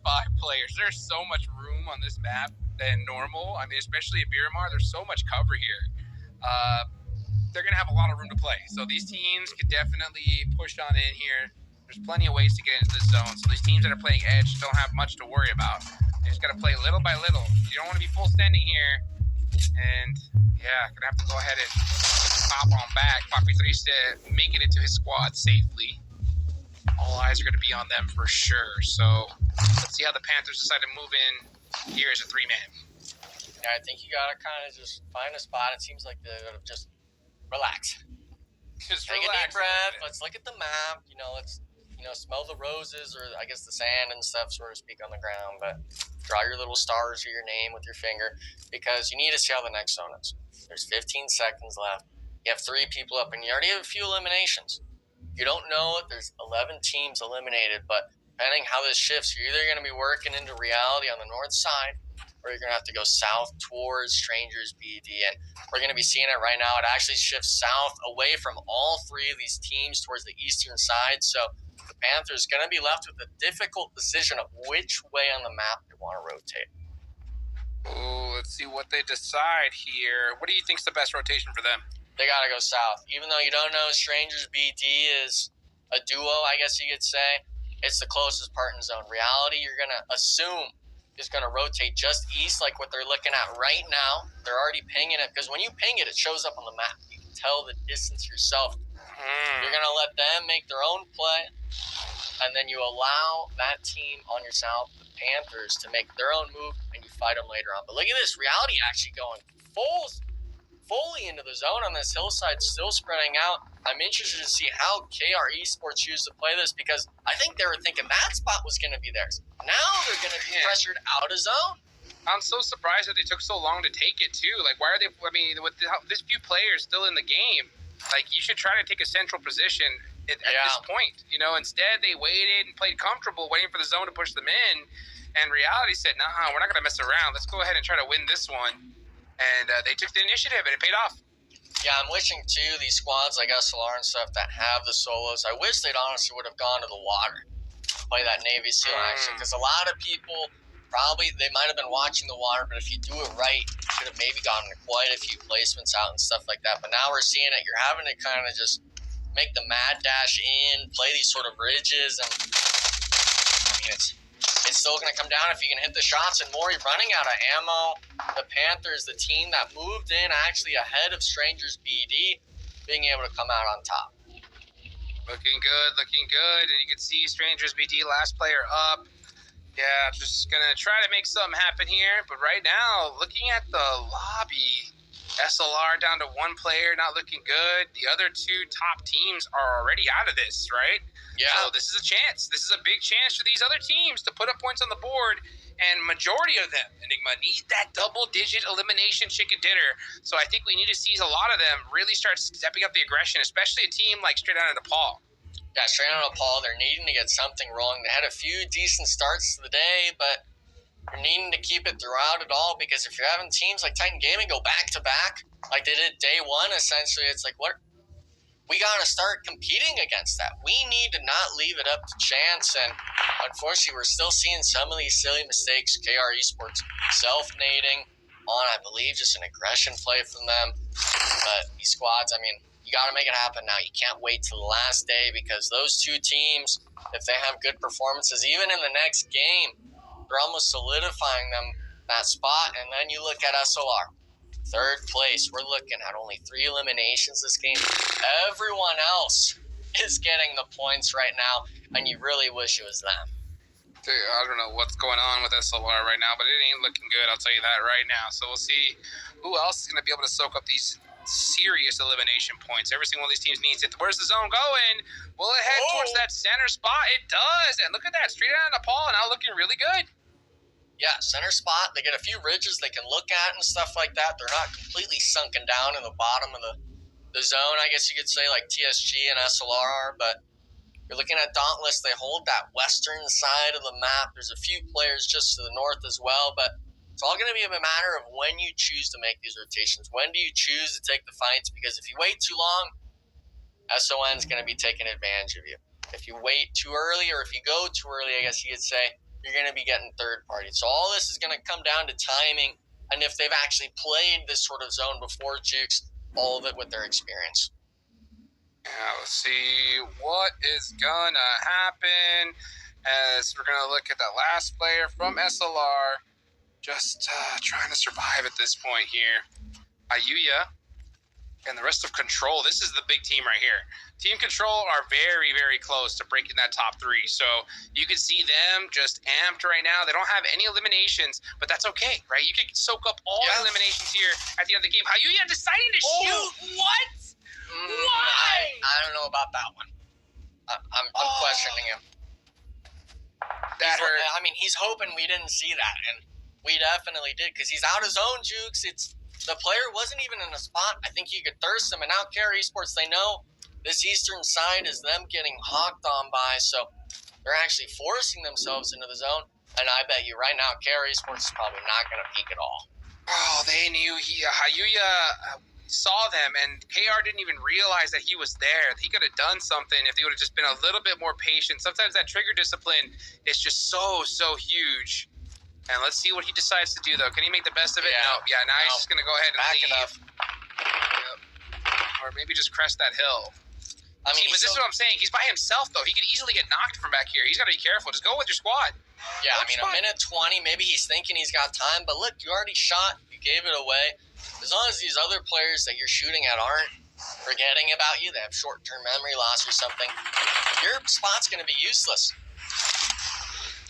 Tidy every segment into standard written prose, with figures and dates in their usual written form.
players. There's so much room on this map than normal. I mean, especially at Miramar, there's so much cover here. They're going to have a lot of room to play. So these teams could definitely push on in here. There's plenty of ways to get into the zone. So these teams that are playing edge don't have much to worry about. They just got to play little by little. You don't want to be full standing here. And yeah, going to have to go ahead and pop on back. Poppy 3 to make it into his squad safely. All eyes are going to be on them for sure. So let's see how the Panthers decide to move in here as a 3-man. Yeah, I think you got to kind of just find a spot. It seems like they're just relax. Just take relax a deep breath. Let's look at the map. Let's smell the roses, or I guess the sand and stuff, so to speak, on the ground. But draw your little stars or your name with your finger, because you need to see how the next zone is. There's 15 seconds left. You have 3 people up, and you already have a few eliminations. You don't know if there's 11 teams eliminated, but depending how this shifts, you're either going to be working into reality on the north side, or you're going to have to go south towards Strangers BD. And we're going to be seeing it right now. It actually shifts south away from all 3 of these teams towards the eastern side. So the Panthers going to be left with the difficult decision of which way on the map they want to rotate. Oh, let's see what they decide here. What do you think is the best rotation for them? They got to go south. Even though you don't know Strangers BD is a duo, I guess you could say, it's the closest part in zone. Reality, you're going to assume, is going to rotate just east, like what they're looking at right now. They're already pinging it, because when you ping it, it shows up on the map. You can tell the distance yourself. You're going to let them make their own play, and then you allow that team on your south, the Panthers, to make their own move, and you fight them later on. But look at this. Reality actually going fully into the zone on this hillside, still spreading out. I'm interested to see how KR Esports choose to play this, because I think they were thinking that spot was going to be theirs. Now they're going to be pressured out of zone. I'm so surprised that they took so long to take it, too. Like, why are they, with this few players still in the game, like, you should try to take a central position at this point. Instead, they waited and played comfortable, waiting for the zone to push them in. And Reality said, nah, we're not going to mess around. Let's go ahead and try to win this one. And they took the initiative, and it paid off. Yeah, I'm wishing, too, these squads like SLR and stuff that have the solos, I wish they'd honestly would have gone to the water, play that Navy SEAL action, because a lot of people they might have been watching the water, but if you do it right, you could have maybe gotten quite a few placements out and stuff like that. But now we're seeing it. You're having to kind of just make the mad dash in, play these sort of ridges, and I mean, it's still going to come down if you can hit the shots. And more, you're running out of ammo. The Panthers, the team that moved in actually ahead of Strangers BD, being able to come out on top. Looking good. And you can see Strangers BD, last player up. Yeah, just going to try to make something happen here. But right now, looking at the lobby, SLR down to 1 player, not looking good. The other 2 top teams are already out of this, right? Yeah. So this is a chance. This is a big chance for these other teams to put up points on the board. And majority of them, Enigma, need that double-digit elimination chicken dinner. So I think we need to see a lot of them really start stepping up the aggression, especially a team like Straight Out of Nepal. Yeah, Straight Out of Nepal, they're needing to get something rolling. They had a few decent starts to the day, but you're needing to keep it throughout it all, because if you're having teams like Titan Gaming go back-to-back, like they did day 1, essentially, it's like, what? We got to start competing against that. We need to not leave it up to chance, and unfortunately, we're still seeing some of these silly mistakes. KR Esports self-nading on, I believe, just an aggression play from them. But these squads, I mean, you got to make it happen now. You can't wait till the last day, because those 2 teams, if they have good performances, even in the next game, they're almost solidifying them that spot. And then you look at SLR, 3rd place. We're looking at only 3 eliminations this game. Everyone else is getting the points right now, and you really wish it was them. Dude, I don't know what's going on with SLR right now, but it ain't looking good, I'll tell you that right now. So we'll see who else is going to be able to soak up these serious elimination points. Every single one of these teams needs it. Where's the zone going? Will it head towards that center spot? It does. And look at that. Straight Out of Nepal, now looking really good. Yeah, center spot. They get a few ridges they can look at and stuff like that. They're not completely sunken down in the bottom of the zone, I guess you could say, like TSG and SLR are. But you're looking at Dauntless. They hold that western side of the map. There's a few players just to the north as well, but it's all going to be a matter of when you choose to make these rotations. When do you choose to take the fights? Because if you wait too long, SON is going to be taking advantage of you. If you wait too early, or if you go too early, I guess you could say, you're going to be getting third party. So all this is going to come down to timing and if they've actually played this sort of zone before, Jukes, all of it with their experience. Yeah, let's see what is gonna happen as we're gonna look at that last player from SLR, just trying to survive at this point here. Ayuya and the rest of Control. This is the big team right here. Team Control are very, very close to breaking that top 3. So you can see them just amped right now. They don't have any eliminations, but that's okay, right? You can soak up all the eliminations here at the end of the game. Ayuya deciding to shoot. What? Why? I don't know about that one. I'm questioning him. That hurt. I mean, he's hoping we didn't see that, and we definitely did, because he's out his own, Jukes. The player wasn't even in a spot. I think you could thirst him, and now Care Esports, they know this eastern side is them getting hawked on by, so they're actually forcing themselves into the zone, and I bet you right now Care Esports is probably not going to peek at all. Oh, they knew Hayuya saw them, and KR didn't even realize that he was there. He could have done something if they would have just been a little bit more patient. Sometimes that trigger discipline is just so huge. And let's see what he decides to do, though. Can he make the best of it? Yeah. No. Yeah, now he's just going to go ahead and back leave. it up. Yep. Or maybe just crest that hill. I mean, but this is what I'm saying. He's by himself, though. He could easily get knocked from back here. He's got to be careful. Just go with your squad. Yeah, I mean, a minute 20, maybe he's thinking he's got time. But look, you already shot. You gave it away. As long as these other players that you're shooting at aren't forgetting about you, they have short-term memory loss or something, your spot's going to be useless.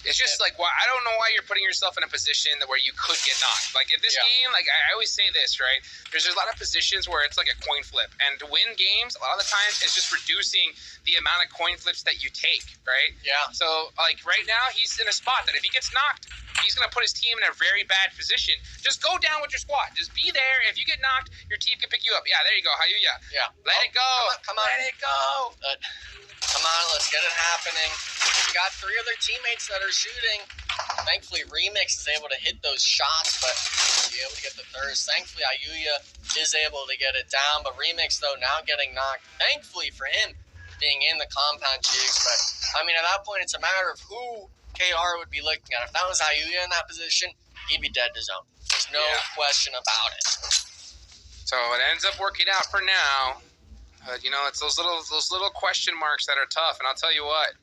It's just like, I don't know why you're putting yourself in a position where you could get knocked. Like, in this game, like, I always say this, right? There's a lot of positions where it's like a coin flip. And to win games, a lot of the times, it's just reducing the amount of coin flips that you take, right? Yeah. So, like, right now, he's in a spot that if he gets knocked, he's going to put his team in a very bad position. Just go down with your squad. Just be there. If you get knocked, your team can pick you up. Yeah, there you go. Hayuya. Yeah. Let it go. Come on. Let it go. Come on, let's get it happening. We got 3 other teammates that are shooting. Thankfully, Remix is able to hit those shots, but be able to get the thirst. Thankfully, Ayuya is able to get it down, but Remix, though, now getting knocked. Thankfully for him, being in the compound, Jigs. But, I mean, at that point, it's a matter of who KR would be looking at. If that was Ayuya in that position, he'd be dead to zone. There's no question about it. So it ends up working out for now. But, you know, it's those little question marks that are tough. And I'll tell you what,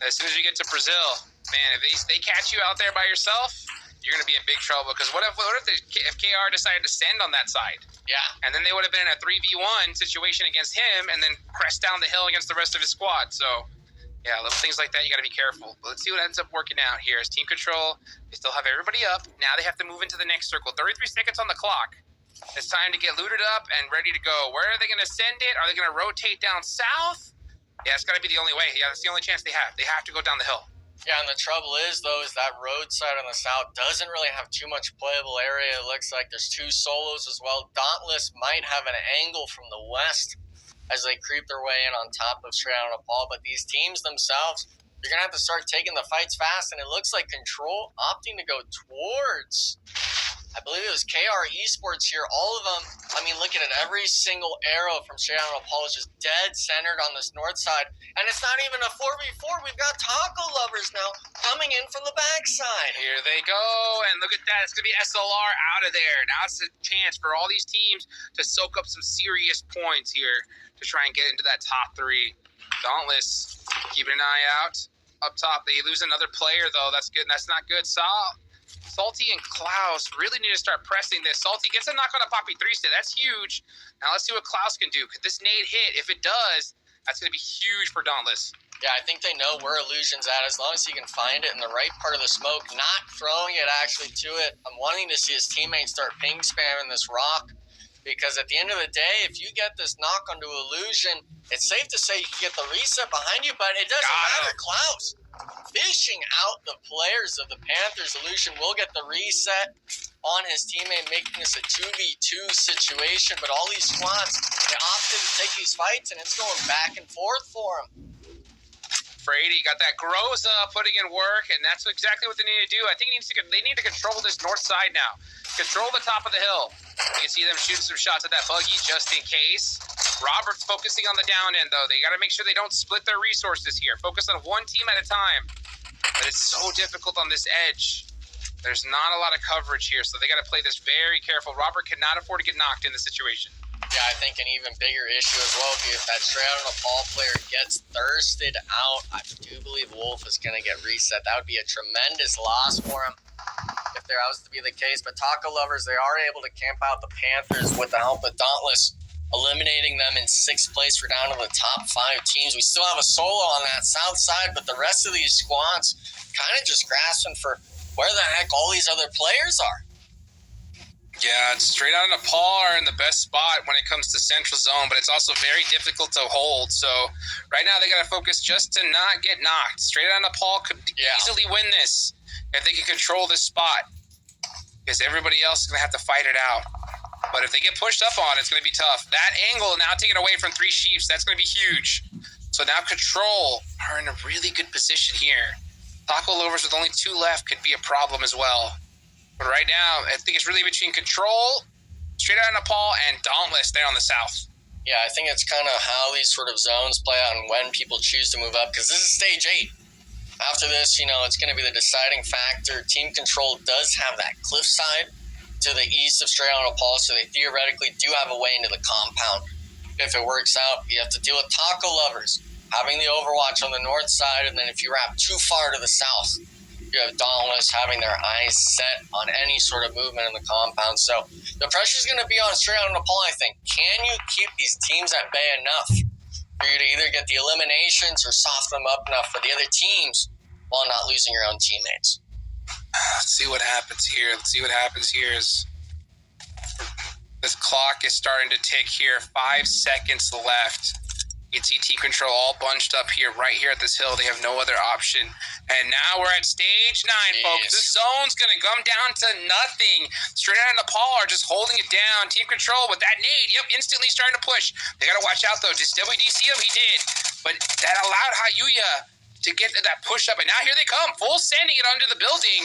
as soon as you get to Brazil, man, if they catch you out there by yourself, you're going to be in big trouble. Because what if KR decided to send on that side? Yeah. And then they would have been in a 3v1 situation against him and then crest down the hill against the rest of his squad. So, yeah, little things like that, you got to be careful. But let's see what ends up working out here. As Team Control, they still have everybody up. Now they have to move into the next circle. 33 seconds on the clock. It's time to get looted up and ready to go. Where are they going to send it? Are they going to rotate down south? Yeah, it's got to be the only way. Yeah, that's the only chance they have. They have to go down the hill. Yeah, and the trouble is, though, is that roadside on the south doesn't really have too much playable area. It looks like there's 2 solos as well. Dauntless might have an angle from the west as they creep their way in on top of Straight Out of Paul. But these teams themselves, you're going to have to start taking the fights fast. And it looks like Control opting to go towards, I believe it was KR Esports here. All of them, I mean, look at it. Every single arrow from Straight Out of Paul is just dead centered on this north side. And it's not even a 4v4. We've got Taco Lovers now coming in from the backside. Here they go. And look at that. It's going to be SLR out of there. Now it's a chance for all these teams to soak up some serious points here to try and get into that top 3. Dauntless keeping an eye out. Up top, they lose another player, though. That's good. That's not good. Salty and Klaus really need to start pressing this. Salty gets a knock on a Poppy 3-step. That's huge. Now let's see what Klaus can do. Could this nade hit? If it does, that's going to be huge for Dauntless. Yeah, I think they know where Illusion's at. As long as he can find it in the right part of the smoke, not throwing it actually to it. I'm wanting to see his teammates start ping spamming this rock. Because at the end of the day, if you get this knock onto Illusion, it's safe to say you can get the reset behind you, but it doesn't matter. Klaus fishing out the players of the Panthers. Illusion will get the reset on his teammate, making this a 2v2 situation. But all these squads, they opted to take these fights, and it's going back and forth for them. Brady got that Groza putting in work, and that's exactly what they need to do. I think they need to control this north side now. Control the top of the hill. You can see them shooting some shots at that buggy just in case. Robert's focusing on the down end, though. They got to make sure they don't split their resources here. Focus on one team at a time. But it's so difficult on this edge. There's not a lot of coverage here, so they got to play this very careful. Robert cannot afford to get knocked in this situation. Yeah, I think an even bigger issue as well would be if that straight out on a ball player gets thirsted out. I do believe Wolf is going to get reset. That would be a tremendous loss for him if there was to be the case. But Taco Lovers, they are able to camp out the Panthers with the help of Dauntless, eliminating them in 6th place. We're down to the top 5 teams. We still have a solo on that south side, but the rest of these squads kind of just grasping for where the heck all these other players are. Yeah, straight out of Nepal are in the best spot when it comes to Central Zone, but it's also very difficult to hold. So right now they got to focus just to not get knocked. Straight out of Nepal could easily win this if they can control this spot, because everybody else is going to have to fight it out. But if they get pushed up on, it's going to be tough. That angle now taken away from 3 Chiefs, that's going to be huge. So now Control are in a really good position here. Taco Lovers with only 2 left could be a problem as well. But right now, I think it's really between Control, straight out of Nepal, and Dauntless there on the south. Yeah, I think it's kind of how these sort of zones play out and when people choose to move up, because this is stage 8. After this, it's going to be the deciding factor. Team Control does have that cliffside to the east of straight out of Nepal, so they theoretically do have a way into the compound. If it works out, you have to deal with Taco Lovers, having the overwatch on the north side, and then if you wrap too far to the south, you have Dauntless having their eyes set on any sort of movement in the compound. So the pressure's going to be on straight out of Nepal, I think. Can you keep these teams at bay enough for you to either get the eliminations or soften them up enough for the other teams while not losing your own teammates? Let's see what happens here. Is this clock is starting to tick here. 5 seconds left. You can see Team Control all bunched up here, right here at this hill. They have no other option. And now we're at stage 9, folks. This zone's going to come down to nothing. Straight out of Nepal are just holding it down. Team Control with that nade, instantly starting to push. They got to watch out, though. Just WDC him, he did. But that allowed Hayuya to get that push up. And now here they come, full sending it under the building.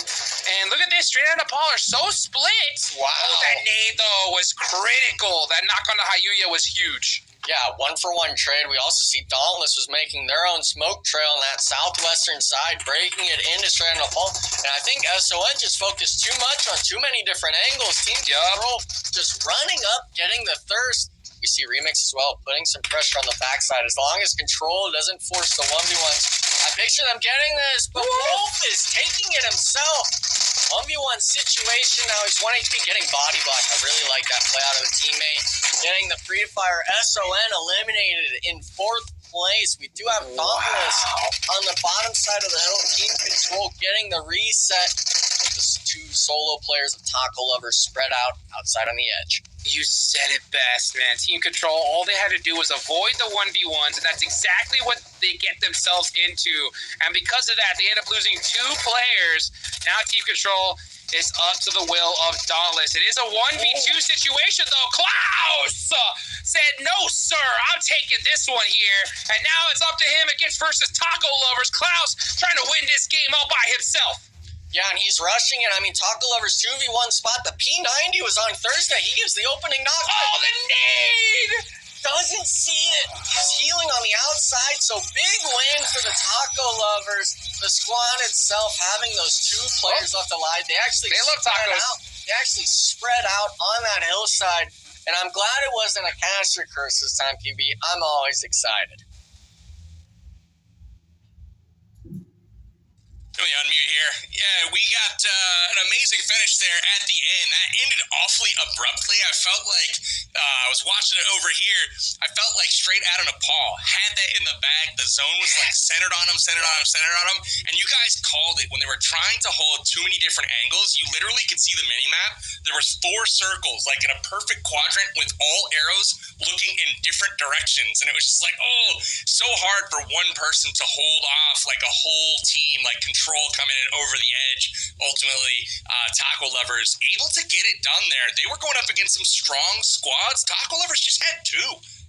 And look at this, straight out of Nepal are so split. Wow. Oh, that nade, though, was critical. That knock on the Hayuya was huge. Yeah, 1-for-1 trade. We also see Dauntless was making their own smoke trail on that southwestern side, breaking it into straight out of Nepal. And I think SON just focused too much on too many different angles. Team Control just running up, getting the thirst. We see Remix as well, putting some pressure on the backside. As long as Control doesn't force the 1v1s, I picture them getting this, but Wolf is taking it himself. 1v1 situation. Now he's 1 HP getting body blocked. I really like that play out of the teammate. Getting the free to fire SON eliminated in 4th place. We do have Dauntless on the bottom side of the hill. Team Control getting the reset with the 2 solo players of Taco Lovers spread out outside on the edge. You said it best, man. Team Control, all they had to do was avoid the 1v1s, and that's exactly what they get themselves into. And because of that, they end up losing 2 players. Now Team Control is up to the will of Dauntless. It is a 1v2 situation, though. Klaus said, no, sir, I'm taking this one here. And now it's up to him against versus Taco Lovers. Klaus trying to win this game all by himself. Yeah, and he's rushing it. I mean, Taco Lovers 2v1 spot. The P90 was on Thursday. He gives the opening knock. Oh, the nade! Doesn't see it. He's healing on the outside, so big win for the Taco Lovers. The squad itself having those 2 players left alive. They love tacos. They actually spread out on that hillside, and I'm glad it wasn't a caster curse this time, PB. I'm always excited. Let me unmute here. Yeah, we got an amazing finish there at the end. That ended awfully abruptly. I felt like I was watching it over here. I felt like straight out of Nepal had that in the bag. The zone was like centered on him. And you guys called it when they were trying to hold too many different angles. You literally could see the mini-map. There was 4 circles, like in a perfect quadrant with all arrows looking in different directions. And it was just like, so hard for one person to hold off like a whole team, like Control coming in over the edge. Ultimately, Taco Lovers able to get it done there. They were going up against some strong squads. Taco Lovers just had 2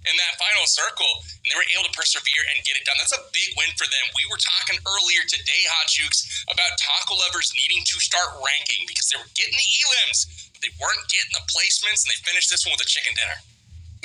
in that final circle, and they were able to persevere and get it done. That's a big win for them. We were talking earlier today, Hot Jukes, about Taco Lovers needing to start ranking because they were getting the elims, but they weren't getting the placements, and they finished this one with a chicken dinner.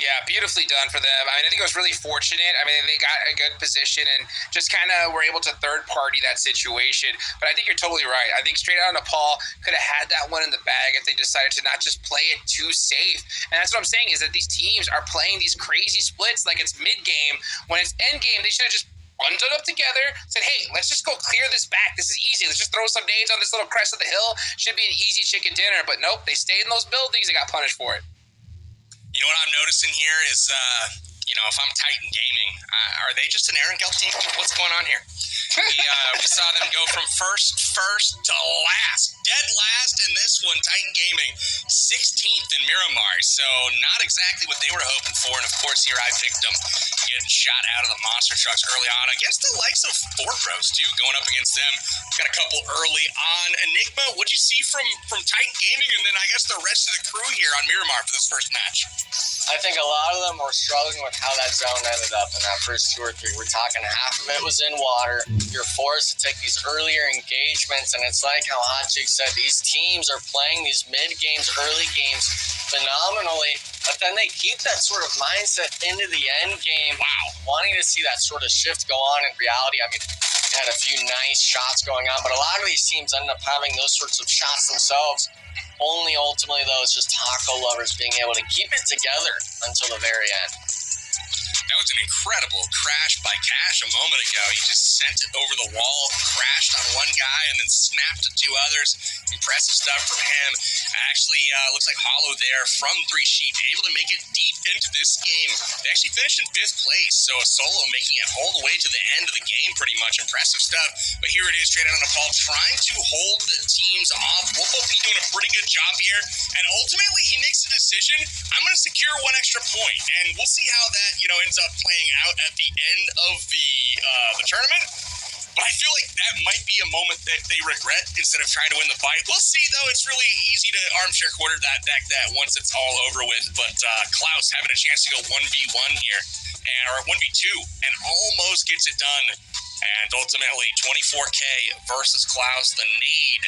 Yeah, beautifully done for them. I mean, I think it was really fortunate. I mean, they got a good position and just kind of were able to third-party that situation. But I think you're totally right. I think Straight Outta Nepal could have had that one in the bag if they decided to not just play it too safe. And that's what I'm saying is that these teams are playing these crazy splits like it's mid-game. When it's end-game, they should have just bundled up together, said, hey, let's just go clear this back. This is easy. Let's just throw some nades on this little crest of the hill. Should be an easy chicken dinner. But nope, they stayed in those buildings. They got punished for it. You know what I'm noticing here is, if I'm Titan Gaming, are they just an Aaron Gelt team? What's going on here? We saw them go from first to last, dead last in this one. Titan Gaming, 16th in Miramar, so not exactly what they were hoping for. And of course, here I picked them, getting shot out of the monster trucks early on against the likes of Four Bros too, going up against them. Got a couple early on. Enigma, what'd you see from Titan Gaming, and then I guess the rest of the crew here on Miramar for this first match? I think a lot of them were struggling with how that zone ended up in that first 2 or 3. We're talking half of it was in water. You're forced to take these earlier engagements, and it's like how Hot Chick said, these teams are playing these mid-games, early games phenomenally, but then they keep that sort of mindset into the end game. Wow. Wanting to see that sort of shift go on in reality. I mean, they had a few nice shots going on, but a lot of these teams end up having those sorts of shots themselves. Only ultimately, though, it's just Taco Lovers being able to keep it together until the very end. That was an incredible crash by Cash a moment ago. He just sent it over the wall, crashed on one guy, and then snapped to 2 others. Impressive stuff from him. Actually, looks like Hollow there from 3 Sheep, able to make it deep into this game. They actually finished in 5th place, so a solo making it all the way to the end of the game, pretty much. Impressive stuff. But here it is, Straight Outta Nepal, trying to hold the teams off. Wolfo P doing a pretty good job here, and ultimately he makes a decision. I'm going to secure 1 extra point, and we'll see how that, ends up playing out at the end of the tournament. But I feel like that might be a moment that they regret instead of trying to win the fight. We'll see, though. It's really easy to armchair quarter that once it's all over with. But Klaus having a chance to go 1v1 here, or 1v2, and almost gets it done. And ultimately, 24K versus Klaus, the nade,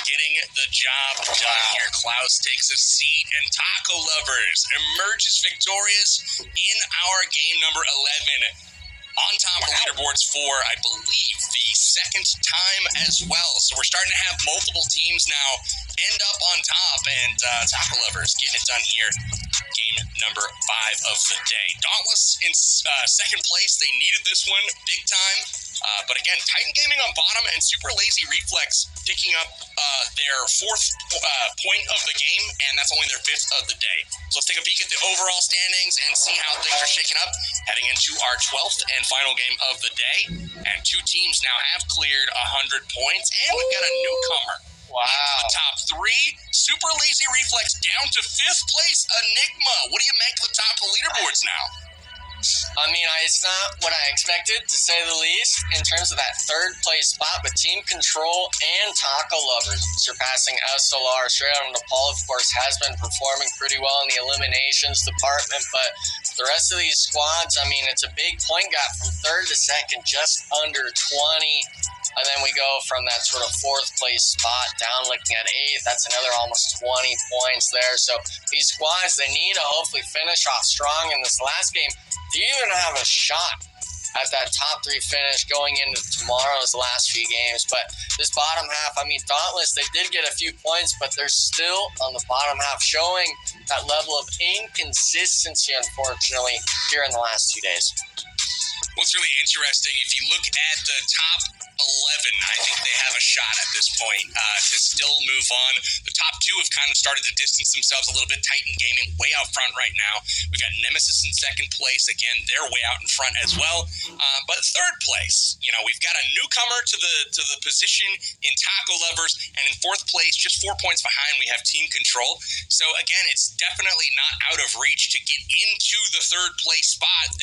getting the job done here. Klaus takes a seat, and Taco Lovers emerges victorious in our game number 11. On top of leaderboards for, I believe, the second time as well. So we're starting to have multiple teams now end up on top, and Taco Lovers getting it done here. Game number 5 of the day. Dauntless in second place. They needed this one big time. But again, Titan Gaming on bottom and Super Lazy Reflex picking up their 4th point of the game, and that's only their 5th of the day. So let's take a peek at the overall standings and see how things are shaking up heading into our 12th and final game of the day. And 2 teams now have cleared 100 points, and we've got a newcomer. Wow. Into the top 3. Super Lazy Reflex down to 5th place. Enigma. What do you make of the top of the leaderboards now? I mean, it's not what I expected, to say the least, in terms of that 3rd place spot, but Team Control and Taco Lovers surpassing SLR. Straight Outta Nepal, of course, has been performing pretty well in the eliminations department, but the rest of these squads, I mean, it's a big point gap from 3rd to 2nd, just under 20. And then we go from that sort of 4th place spot down looking at 8th. That's another almost 20 points there. So these squads, they need to hopefully finish off strong in this last game to even have a shot at that top 3 finish going into tomorrow's last few games. But this bottom half, I mean, Dauntless, they did get a few points, but they're still on the bottom half, showing that level of inconsistency, unfortunately, here in the last 2 days. What's really interesting, if you look at the top 11, I think they have a shot at this point to still move on. The top 2 have kind of started to distance themselves a little bit. Titan Gaming way out front right now. We've got Nemesis in 2nd place. Again, they're way out in front as well. But 3rd place, we've got a newcomer to the position in Taco Lovers, and in 4th place, just 4 points behind, we have Team Control. So again, it's definitely not out of reach to get into the 3rd place spot.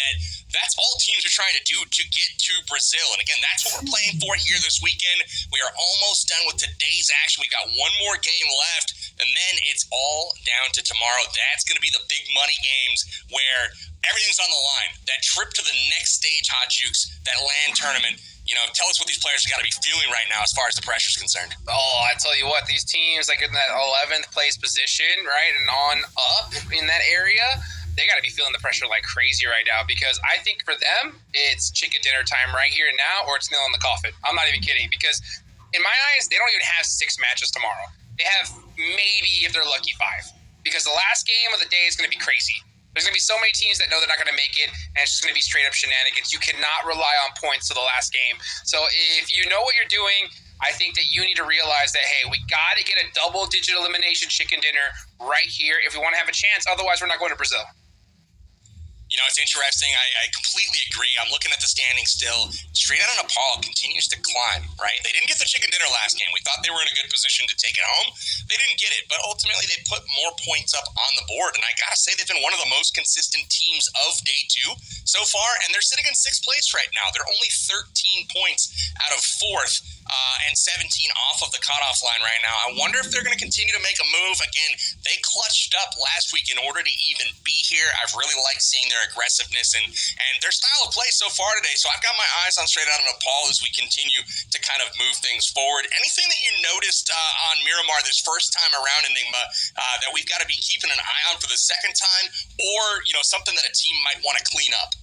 That's all teams are trying to do to get to Brazil. And again, that's what we're playing for here this weekend. We are almost done with today's action. We've got 1 more game left, and then it's all down to tomorrow. That's going to be the big money games where everything's on the line. That trip to the next stage, Hot Jukes, that LAN tournament. Tell us what these players have got to be feeling right now as far as the pressure's concerned. Oh, I tell you what, these teams, like in that 11th place position, right, and on up in that area, they got to be feeling the pressure like crazy right now, because I think for them, it's chicken dinner time right here and now, or it's nail in the coffin. I'm not even kidding, because in my eyes, they don't even have 6 matches tomorrow. They have maybe, if they're lucky, 5, because the last game of the day is going to be crazy. There's going to be so many teams that know they're not going to make it, and it's just going to be straight up shenanigans. You cannot rely on points to the last game. So if you know what you're doing, I think that you need to realize that, hey, we got to get a double-digit elimination chicken dinner right here if we want to have a chance. Otherwise, we're not going to Brazil. You know, it's interesting. I completely agree. I'm looking at the standings still. Straight Out of Nepal continues to climb, right? They didn't get the chicken dinner last game. We thought they were in a good position to take it home. They didn't get it, but ultimately they put more points up on the board. And I got to say, they've been one of the most consistent teams of day 2 so far, and they're sitting in 6th place right now. They're only 13 points out of 4th. And 17 off of the cutoff line right now. I wonder if they're going to continue to make a move. Again, they clutched up last week in order to even be here. I've really liked seeing their aggressiveness and their style of play so far today. So I've got my eyes on Straight Out of Nepal as we continue to kind of move things forward. Anything that you noticed on Miramar this first time around, Enigma, that we've got to be keeping an eye on for the second time, or something that a team might want to clean up?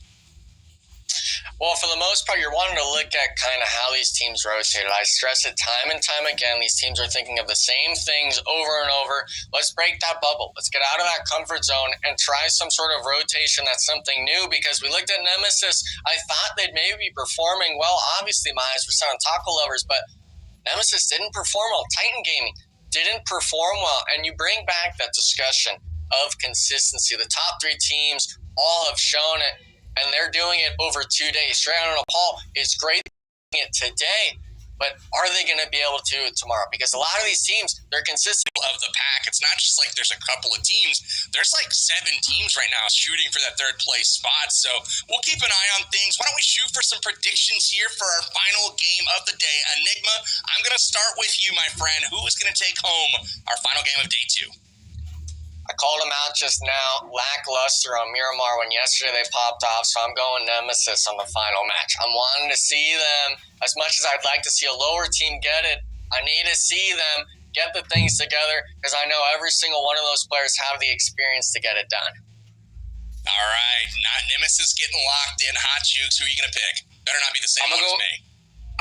Well, for the most part, you're wanting to look at kind of how these teams rotated. I stress it time and time again. These teams are thinking of the same things over and over. Let's break that bubble. Let's get out of that comfort zone and try some sort of rotation that's something new, because we looked at Nemesis. I thought they'd maybe be performing well. Obviously, my eyes were set on Taco Lovers, but Nemesis didn't perform well. Titan Gaming didn't perform well. And you bring back that discussion of consistency. The top 3 teams all have shown it, and they're doing it over 2 days. Straight Out of Nepal is great doing it today, but are they going to be able to do it tomorrow? Because a lot of these teams, they're consistent. Of the pack, it's not just like there's a couple of teams. There's like 7 teams right now shooting for that 3rd place spot. So we'll keep an eye on things. Why don't we shoot for some predictions here for our final game of the day? Enigma, I'm going to start with you, my friend. Who is going to take home our final game of day 2? I called them out just now, lackluster on Miramar when yesterday they popped off, so I'm going Nemesis on the final match. I'm wanting to see them, as much as I'd like to see a lower team get it, I need to see them get the things together, because I know every single one of those players have the experience to get it done. All right, not Nemesis getting locked in. Hot Jukes, who are you going to pick? Better not be the same one as me.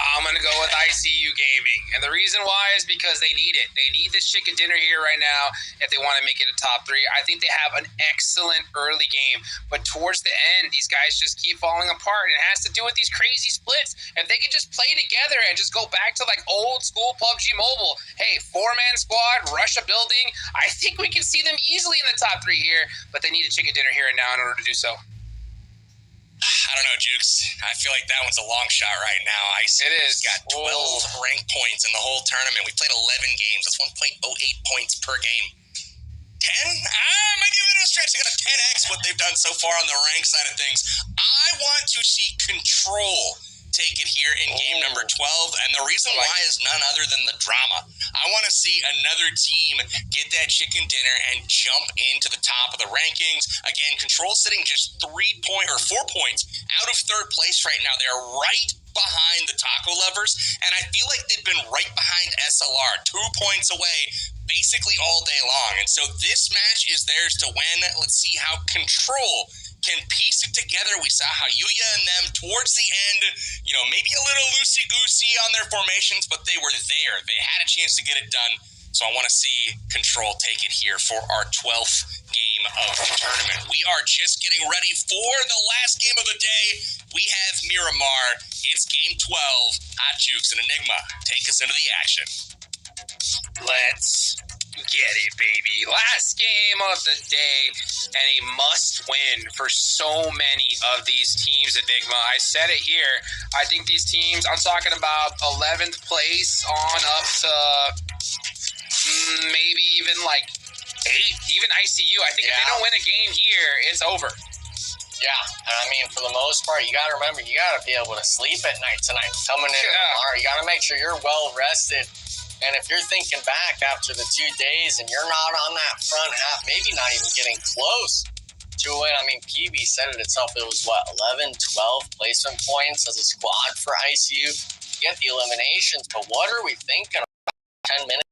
I'm going to go with ICU Gaming. And the reason why is because they need it. They need this chicken dinner here right now if they want to make it a top 3. I think they have an excellent early game. But towards the end, these guys just keep falling apart. And it has to do with these crazy splits. If they can just play together and just go back to like old school Pubg Mobile. Hey, 4-man squad, rush a building. I think we can see them easily in the top 3 here. But they need a chicken dinner here and now in order to do so. I don't know, Jukes. I feel like that one's a long shot right now. It is. Got 12 ranked points in the whole tournament. We played 11 games. That's 1.08 points per game. 10? Might be a bit of a stretch. They got a 10x what they've done so far on the rank side of things. I want to see Control take it here in game number 12, and the reason why is none other than the drama. I want to see another team get that chicken dinner and jump into the top of the rankings. Again, Control sitting just 4 points out of 3rd place right now. They're right behind the Taco Lovers, and I feel like they've been right behind SLR, 2 points away basically all day long. And so this match is theirs to win. Let's see how Control can piece it together. We saw how Yuya and them towards the end, maybe a little loosey-goosey on their formations, but they were there. They had a chance to get it done. So I want to see Control take it here for our 12th game of the tournament. We are just getting ready for the last game of the day. We have Miramar. It's game 12. Hot Jukes and Enigma take us into the action. Let's get it, baby. Last game of the day, and a must-win for so many of these teams, Enigma. I said it here. I think these teams, I'm talking about 11th place on up to maybe even like 8th, even ICU. I think if they don't win a game here, it's over. Yeah, and I mean, for the most part, you got to remember, you got to be able to sleep at night tonight. Coming in tomorrow, you got to make sure you're well rested. And if you're thinking back after the 2 days and you're not on that front half, maybe not even getting close to it. I mean, PB said it itself. It was, 11, 12 placement points as a squad for ICU. You get the eliminations, but what are we thinking about 10 minutes?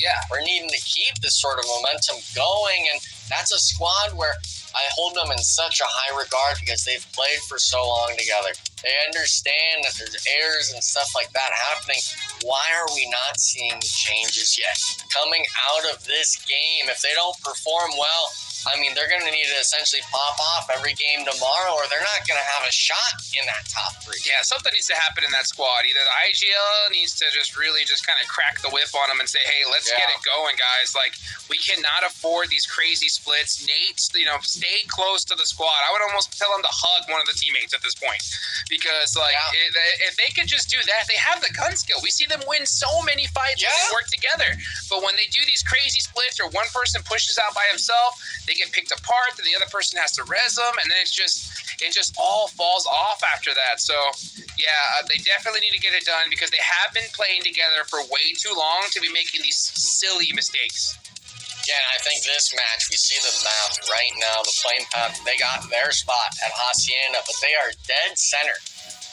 Yeah. We're needing to keep this sort of momentum going, and that's a squad where I hold them in such a high regard because they've played for so long together. They understand that there's errors and stuff like that happening. Why are we not seeing the changes yet? Coming out of this game, if they don't perform well, I mean, they're going to need to essentially pop off every game tomorrow, or they're not going to have a shot in that top 3. Yeah, something needs to happen in that squad. Either the IGL needs to just really just kind of crack the whip on them and say, hey, let's get it going, guys. Like, we cannot afford these crazy splits. Nate, stay close to the squad. I would almost tell him to hug one of the teammates at this point. Because, if they could just do that, they have the gun skill. We see them win so many fights when they work together. But when they do these crazy splits or one person pushes out by himself, they get picked apart, and the other person has to res them, and then it just all falls off after that. So, they definitely need to get it done because they have been playing together for way too long to be making these silly mistakes. Yeah, and I think this match, we see the map right now, the flame path, they got their spot at Hacienda, but they are dead center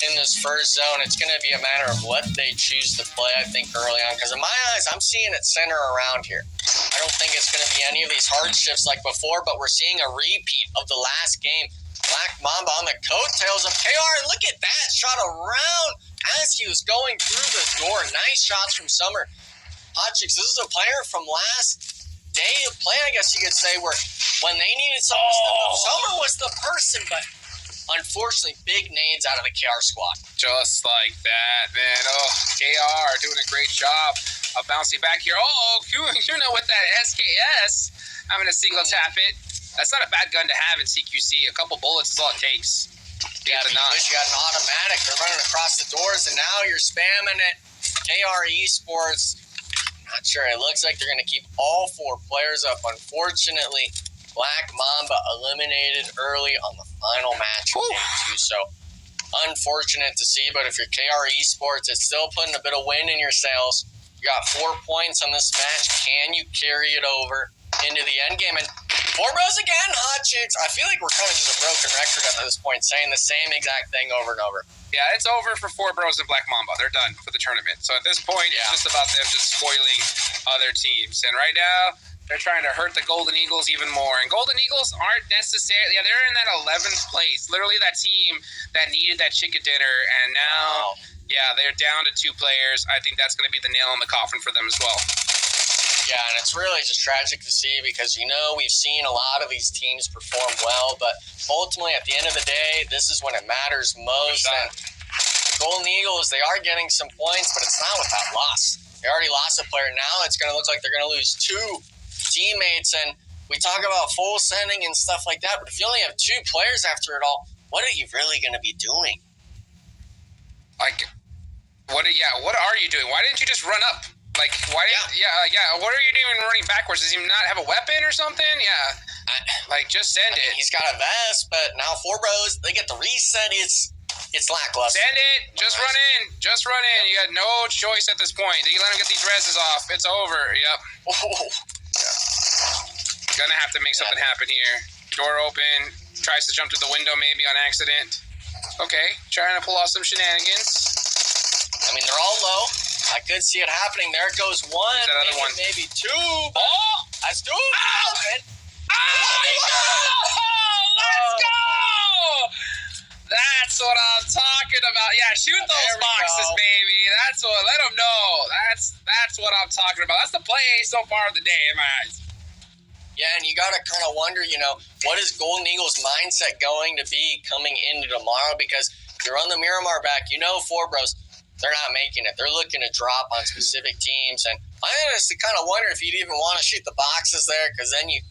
in this first zone. It's going to be a matter of what they choose to play, I think, early on, because in my eyes, I'm seeing it center around here. I don't think it's going to be any of these hard shifts like before, but we're seeing a repeat of the last game. Black Mamba on the coattails of KR, and look at that, shot around as he was going through the door. Nice shots from Summer. Hot Chicks, this is a player from last day of play, I guess you could say, where when they needed someone to step up, Summer was the person, but unfortunately, big nades out of the KR squad. Just like that, man. Oh, KR doing a great job of bouncing back here. Oh, you know what that SKS, having a single tap it. That's not a bad gun to have in CQC. A couple bullets is all it takes. Yeah, but you wish you had an automatic. They're running across the doors, and now you're spamming it. KR Esports, not sure. It looks like they're going to keep all 4 players up. Unfortunately, Black Mamba eliminated early on the final match of Game 2. So, unfortunate to see, but if you're KR Esports, it's still putting a bit of wind in your sails. You got 4 points on this match. Can you carry it over into the end game? And 4 bros again, Hot Chicks. I feel like we're kind of just a broken record at this point, saying the same exact thing over and over. Yeah, it's over for 4 bros and Black Mamba. They're done for the tournament. So at this point, it's just about them just spoiling other teams. And right now, they're trying to hurt the Golden Eagles even more. And Golden Eagles aren't necessarily... Yeah, they're in that 11th place. Literally that team that needed that chicken dinner. And now, they're down to 2 players. I think that's going to be the nail in the coffin for them as well. Yeah, and it's really just tragic to see because, we've seen a lot of these teams perform well, but ultimately, at the end of the day, this is when it matters most. And the Golden Eagles, they are getting some points, but it's not without loss. They already lost a player. Now it's going to look like they're going to lose 2 teammates, and we talk about full sending and stuff like that, but if you only have 2 players after it all, what are you really going to be doing? What are you doing? Why didn't you just run up? Why? Yeah. What are you doing running backwards? Does he not have a weapon or something? Yeah. Just send it. He's got a vest, but now 4 bros, they get the reset. It's lackluster. Send it. Just run in. Just run in. You got no choice at this point. You let him get these reses off. It's over. Yep. Gonna have to make something happen here. Door open. Tries to jump through the window maybe on accident. Okay. Trying to pull off some shenanigans. I mean, they're all low. I could see it happening. There goes 1. Maybe 2. Oh! That's 2. Let's go! That's what I'm talking about. Yeah, shoot those boxes, baby. That's what. Let them know. That's what I'm talking about. That's the play so far of the day in my eyes. Yeah, and you got to kind of wonder, what is Golden Eagles' mindset going to be coming into tomorrow? Because you're on the Miramar back. 4 bros. They're not making it. They're looking to drop on specific teams. And I honestly kind of wonder if you'd even want to shoot the boxes there, because then you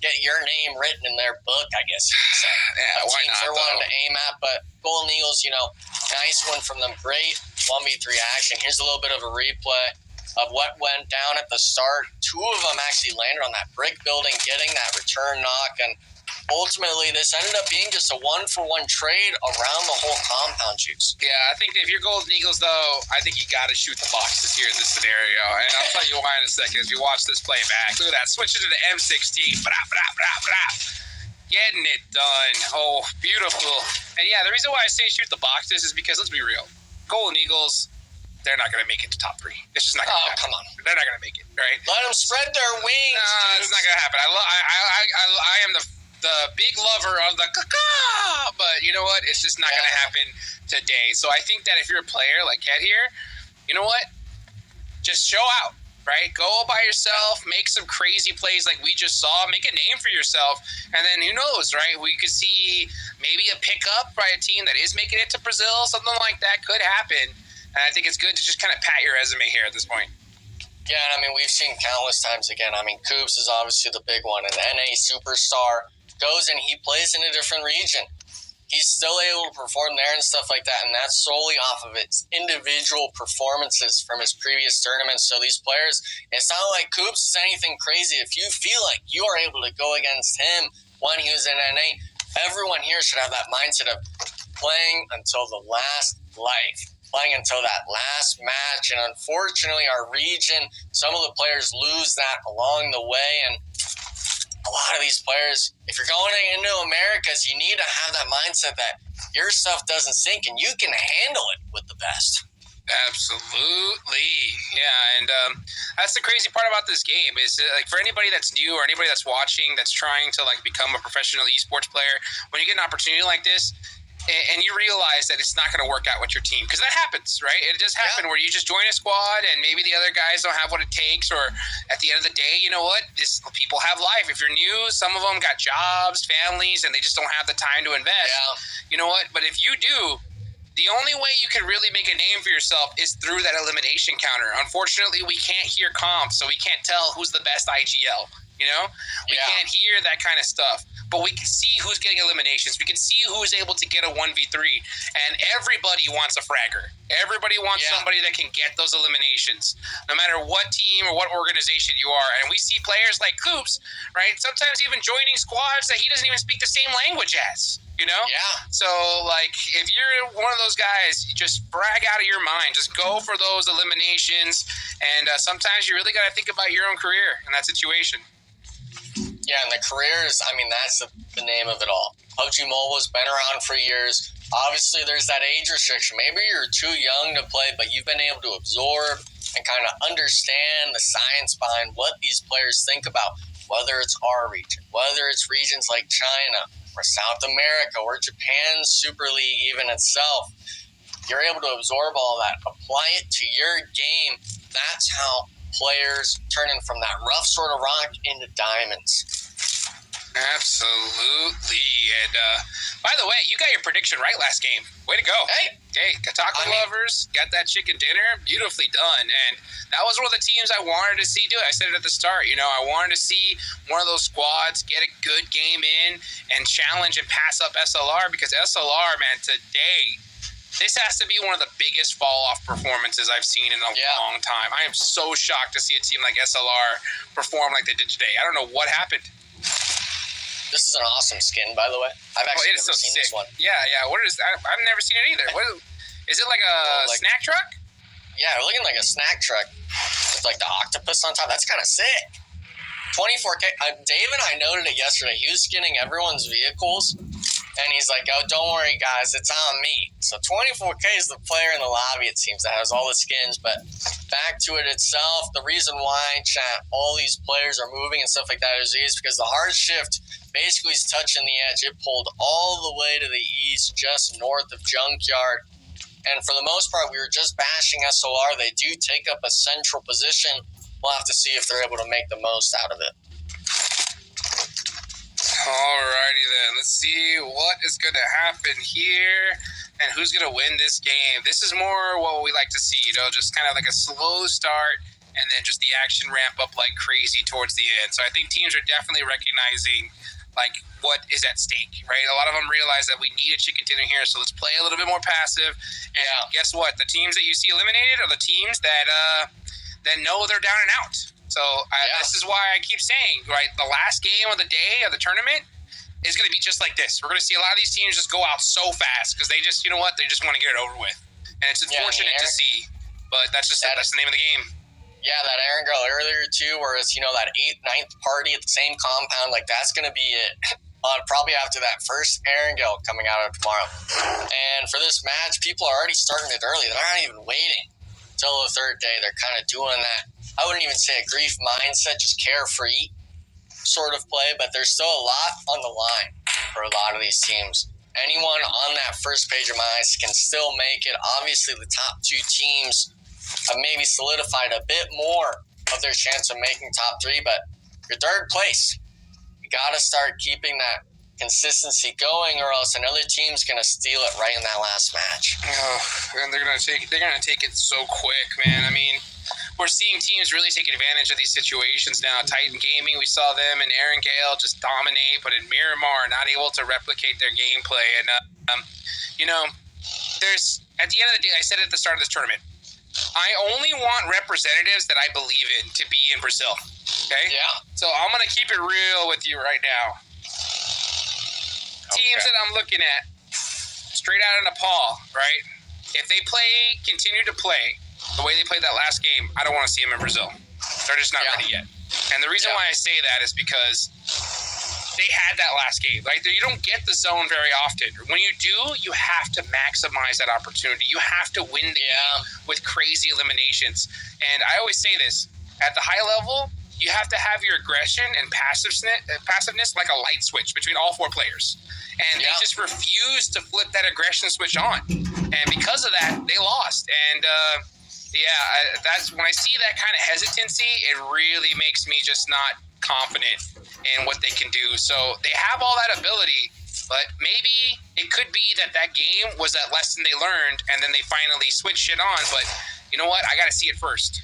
get your name written in their book, I guess you could say. Yeah, why not? They're wanting to aim at. But Golden Eagles, nice one from them. Great 1v3 action. Here's a little bit of a replay of what went down at the start. 2 of them actually landed on that brick building, getting that return knock. And ultimately, this ended up being just a 1-for-1 trade around the whole compound, Juice. Yeah, I think if you're Golden Eagles, though, I think you got to shoot the boxes here in this scenario. And I'll tell you why in a second as we watch this play back. Look at that. Switching to the M16. Getting it done. Oh, beautiful. And yeah, the reason why I say shoot the boxes is because, let's be real, Golden Eagles, they're not going to make it to top 3. It's just not going to happen. Come on. They're not going to make it, right? Let them spread their wings. No, it's not going to happen. I am the big lover of the caca, but you know what? It's just not going to happen today. So I think that if you're a player like Ket here, you know what? Just show out. Right? Go all by yourself, make some crazy plays like we just saw, make a name for yourself, and then who knows, right? We could see maybe a pickup by a team that is making it to Brazil, something like that could happen. And I think it's good to just kind of pat your resume here at this point. Yeah, and I mean, we've seen countless times again. I mean, Coops is obviously the big one, an NA superstar, goes and he plays in a different region. He's still able to perform there and stuff like that, and that's solely off of its individual performances from his previous tournaments. So these players, it's not like Coops is anything crazy. If you feel like you are able to go against him when he was in NA, everyone here should have that mindset of playing until the last life, playing until that last match. And unfortunately, our region, some of the players lose that along the way, and a lot of these players, if you're going into Americas, you need to have that mindset that your stuff doesn't sink and you can handle it with the best. Absolutely. Yeah, and that's the crazy part about this game is like for anybody that's new or anybody that's watching that's trying to like become a professional esports player, when you get an opportunity like this, and you realize that it's not going to work out with your team, because that happens, right? It does happen where you just join a squad and maybe the other guys don't have what it takes, or at the end of the day, you know what? People have life. If you're new, some of them got jobs, families, and they just don't have the time to invest. You know what? But if you do, the only way you can really make a name for yourself is through that elimination counter. Unfortunately, we can't hear comps, so we can't tell who's the best IGL. You know, we can't hear that kind of stuff, but we can see who's getting eliminations. We can see who's able to get a 1v3, and everybody wants a fragger. Everybody wants somebody that can get those eliminations, no matter what team or what organization you are. And we see players like Coops, right? Sometimes even joining squads that he doesn't even speak the same language as. You know? Yeah. So, like, if you're one of those guys, you just brag out of your mind. Just go for those eliminations. And sometimes you really got to think about your own career in that situation. Yeah, and the careers, I mean, that's the name of it all. PUBG Mobile has been around for years. Obviously, there's that age restriction. Maybe you're too young to play, but you've been able to absorb and kind of understand the science behind what these players think about, whether it's our region, whether it's regions like China or South America or Japan's Super League even itself. You're able to absorb all that, apply it to your game. That's how players turning from that rough sort of rock into diamonds. Absolutely. And by the way, you got your prediction right last game. Way to go. Hey, taco lovers, got that chicken dinner. Beautifully done. And that was one of the teams I wanted to see do it. I said it at the start. You know, I wanted to see one of those squads get a good game in and challenge and pass up SLR, because SLR, man, today, this has to be one of the biggest fall-off performances I've seen in a long time. I am so shocked to see a team like SLR perform like they did today. I don't know what happened. This is an awesome skin, by the way. I've actually never seen this one. Yeah. What is? I've never seen it either. Is it like a snack truck? Yeah, looking like a snack truck with like the octopus on top. That's kind of sick. 24K. Dave and I noted it yesterday. He was skinning everyone's vehicles. And he's like, oh, don't worry, guys, it's on me. So 24K is the player in the lobby, it seems, that has all the skins. But back to it itself, the reason why, chat, all these players are moving and stuff like that is because the hard shift basically is touching the edge. It pulled all the way to the east, just north of Junkyard. And for the most part, we were just bashing SOR. They do take up a central position. We'll have to see if they're able to make the most out of it. Alrighty then, let's see what is going to happen here and who's going to win this game. This is more what we like to see, you know, just kind of like a slow start and then just the action ramp up like crazy towards the end. So I think teams are definitely recognizing like what is at stake, right? A lot of them realize that we need a chicken dinner here, so let's play a little bit more passive. And guess what? The teams that you see eliminated are the teams that know they're down and out. So this is why I keep saying, right, the last game of the day of the tournament is going to be just like this. We're going to see a lot of these teams just go out so fast because they just, you know what, they just want to get it over with. And it's unfortunate to see, but that's just that's the name of the game. Yeah, that Aaron girl earlier too, where it's, you know, that 8th, 9th party at the same compound, like that's going to be it. Probably after that first Aaron girl coming out of tomorrow. And for this match, people are already starting it early. They're not even waiting. till the third day. They're kind of doing that, I wouldn't even say a grief mindset, just carefree sort of play, but there's still a lot on the line for a lot of these teams. Anyone on that first page of my eyes can still make it. Obviously, the top two teams have maybe solidified a bit more of their chance of making top three, but your third place, you got to start keeping that consistency going, or else another team's going to steal it right in that last match. Oh, and they're gonna take it so quick, man. I mean, we're seeing teams really take advantage of these situations now. Titan Gaming, we saw them and Aaron Gale just dominate, but in Miramar, not able to replicate their gameplay. And there's, at the end of the day, I said it at the start of this tournament, I only want representatives that I believe in to be in Brazil. Okay? Yeah. So I'm gonna keep it real with you right now. Teams that I'm looking at, straight out of Nepal, right? If they continue to play the way they played that last game, I don't want to see them in Brazil. They're just not ready yet. And the reason why I say that is because they had that last game. Like, you don't get the zone very often. When you do, you have to maximize that opportunity. You have to win the game with crazy eliminations. And I always say this, at the high level, you have to have your aggression and passiveness like a light switch between all four players. And they just refused to flip that aggression switch on. And because of that, they lost. And, that's when I see that kind of hesitancy, it really makes me just not confident in what they can do. So they have all that ability, but maybe it could be that game was that lesson they learned, and then they finally switched it on. But you know what? I got to see it first.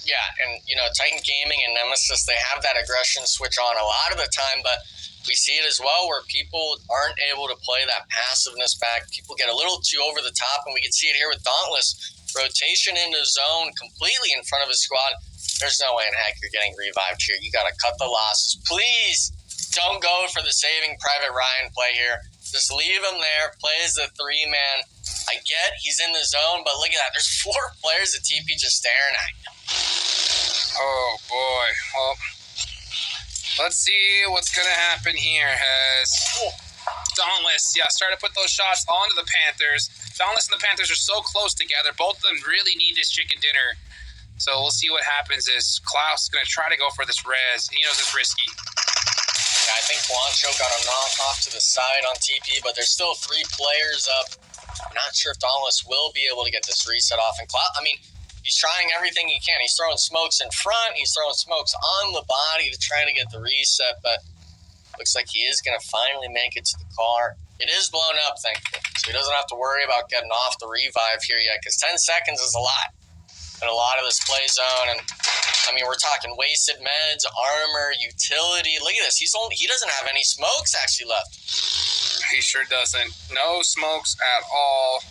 Yeah, and, Titan Gaming and Nemesis, they have that aggression switch on a lot of the time, but we see it as well where people aren't able to play that passiveness back. People get a little too over the top, and we can see it here with Dauntless. Rotation into zone completely in front of his squad. There's no way in heck you're getting revived here. You got to cut the losses. Please don't go for the Saving Private Ryan play here. Just leave him there. Play as the three-man. I get he's in the zone, but look at that. There's 4 players at TP just staring at him. Oh, boy. Well, let's see what's going to happen here. Dauntless, started to put those shots onto the Panthers. Dauntless and the Panthers are so close together. Both of them really need this chicken dinner. So we'll see what happens is Klaus is going to try to go for this res. He knows it's risky. Yeah, I think Juancho got a knock off to the side on TP, but there's still 3 players up. I'm not sure if Dauntless will be able to get this reset off. And Klaus, he's trying everything he can. He's throwing smokes in front. He's throwing smokes on the body to try to get the reset, but looks like he is going to finally make it to the car. It is blown up, thankfully, so he doesn't have to worry about getting off the revive here yet, because 10 seconds is a lot in a lot of this play zone. And, we're talking wasted meds, armor, utility. Look at this. He doesn't have any smokes actually left. He sure doesn't. No smokes at all.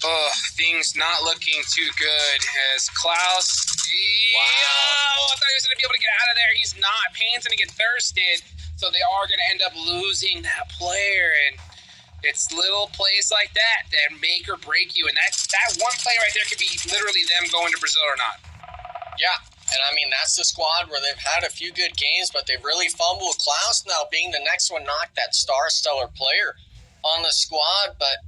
Ugh, things not looking too good as Klaus. Wow. I thought he was going to be able to get out of there. He's not. Pan's going to get thirsted, so they are going to end up losing that player. And it's little plays like that make or break you. And that one play right there could be literally them going to Brazil or not. Yeah, and that's the squad where they've had a few good games, but they've really fumbled. Klaus now being the next one, knocked that stellar player on the squad, but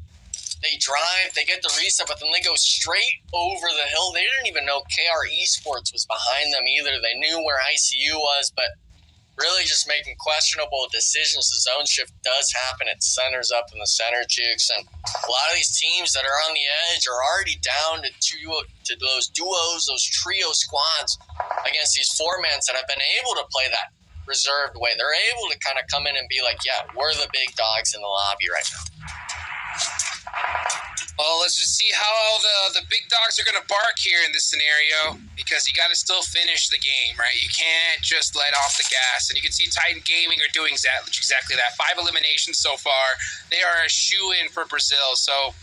they drive, they get the reset, but then they go straight over the hill. They didn't even know KR Esports was behind them either. They knew where ICU was, but really just making questionable decisions. The zone shift does happen. It centers up in the center jukes, and a lot of these teams that are on the edge are already down to those duos, those trio squads against these 4-mans that have been able to play that reserved way. They're able to kind of come in and be like, yeah, we're the big dogs in the lobby right now. Well, let's just see how the big dogs are going to bark here in this scenario, because you got to still finish the game, right? You can't just let off the gas. And you can see Titan Gaming are doing exactly that. 5 eliminations so far. They are a shoe-in for Brazil. So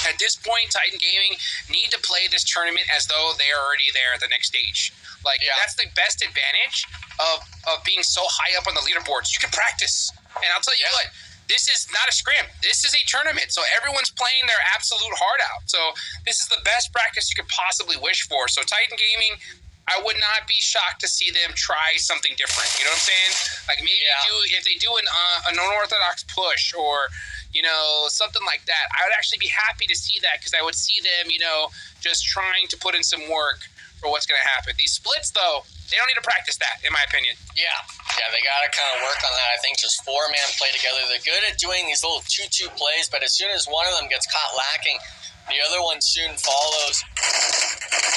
at this point, Titan Gaming need to play this tournament as though they are already there at the next stage. That's the best advantage of being so high up on the leaderboards. You can practice. And I'll tell you what, this is not a scrim. This is a tournament. So everyone's playing their absolute heart out. So this is the best practice you could possibly wish for. So Titan Gaming, I would not be shocked to see them try something different. You know what I'm saying? Maybe if they do an unorthodox push, or something like that. I would actually be happy to see that because I would see them, just trying to put in some work for what's going to happen. These splits, though, they don't need to practice that, in my opinion. Yeah, they got to kind of work on that. I think just four-man play together. They're good at doing these little 2-2 plays, but as soon as one of them gets caught lacking, the other one soon follows,